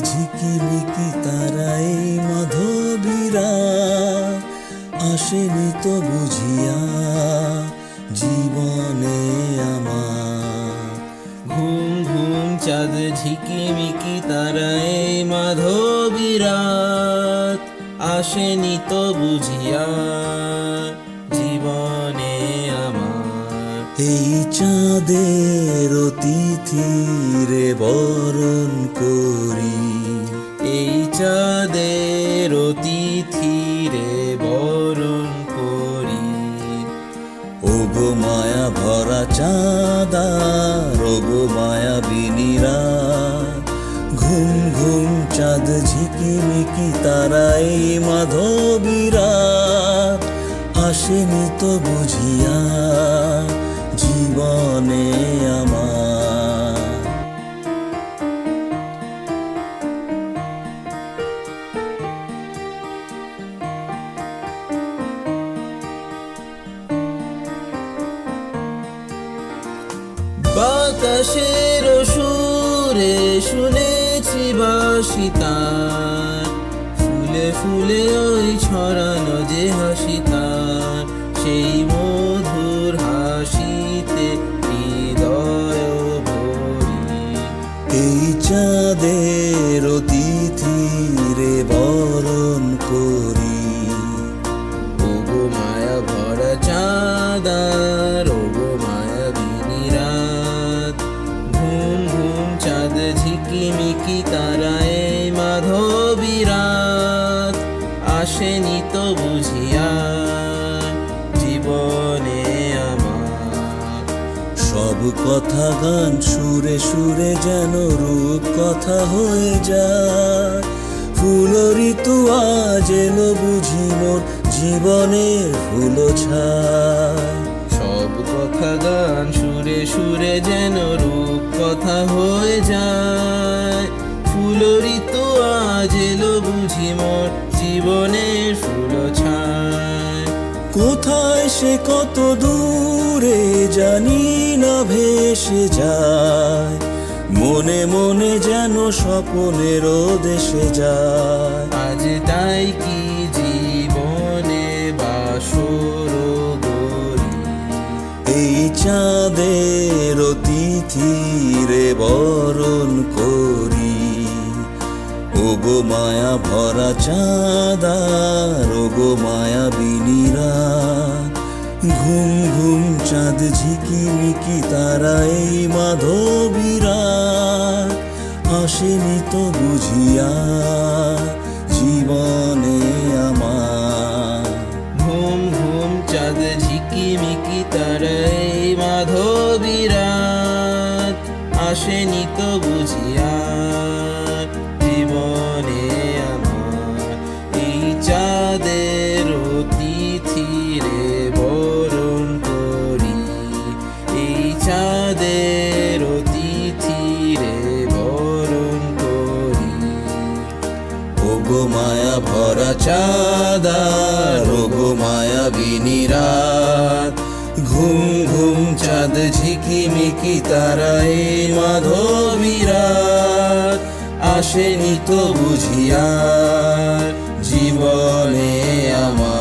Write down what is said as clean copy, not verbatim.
ঝিকিমিকি তারাই মাধবীরা আসেনি তো বুঝিয়া জীবনে আমার। ঘুম ঘুম চাঁদ ঝিকিমিকি তারাই মাধবীরাত আসেনি তো বুঝিয়া জীবনে আমার। এই চাঁদের অতিথিরে বরণ করি, এই চাঁদের অতিথিরে বরণ করি। ওগো মায়া ভরা চাঁদার ওগো মায়াবিনী রাত, ঘুম ঘুম চাঁদ ঝিকিমিকি তারাই মাধবীরা আসেনি তো বুঝিয়া জীবনে আমার। বাতাসের সুরে শুনেছি বাঁশি তার, ফুলে ফুলে ওই ছড়ানো যে হাসি তার, সেই মধুর হাসিতে হৃদয় ভরি। এই চাঁদের অতিথিরে বরণ করি, ওগো মায়া ভরা চাঁদার ওগো মায়াবিনী রাত, ঘুম ঘুম চাঁদ ঝিকিমিকি তারায় মাধবীরাত আসেনি তো বুঝিয়া জীবনে আমার। সব কথা গান সুরে সুরে যেন রূপ কথা হয়ে যায়, ফুল ঋতু আজ এলো বুঝি মোর জীবনের ফুল ছায়। সব কথা গান সুরে সুরে যেন রূপ কথা হয়ে যায়, ফুল ঋতু আজ এলো বুঝি মোর জীবনের ফুল ছায়। কোথায় সে কত দূরে জানি না ভেসে যায়, মনে মনে যেন স্বপ্নেরও দেশে যায়। আজ তাই কি জীবনে বাসর গরি, এই চাঁদের অতিথিরে বরণ করি, ওগো মায়া ভরা চাঁদার ওগো মায়াবিনী রাত, ঘুম ঘুম চাঁদ ঝিকিমিকি তারাই মাধবীরা আসেনি তো বুঝিয়া জীবনে আমার। ঘুম ঘুম চাঁদ ঝিকিমিকি তারাই মাধবীরাত আসেনি তো বুঝিয়া জীবনে আমার। এই চাঁদের অতিথিরে বরণ করি, এই চাঁদের অতিথিরে বরণ করি। ওগো মায়া ভরা চাঁদার ওগো মায়াবিনী রাত, ঘুম ঘুম চাঁদ ঝিকিমিকি তারাই মাধবীরা আসেনি তো বুঝিয়া জীবনে আমার।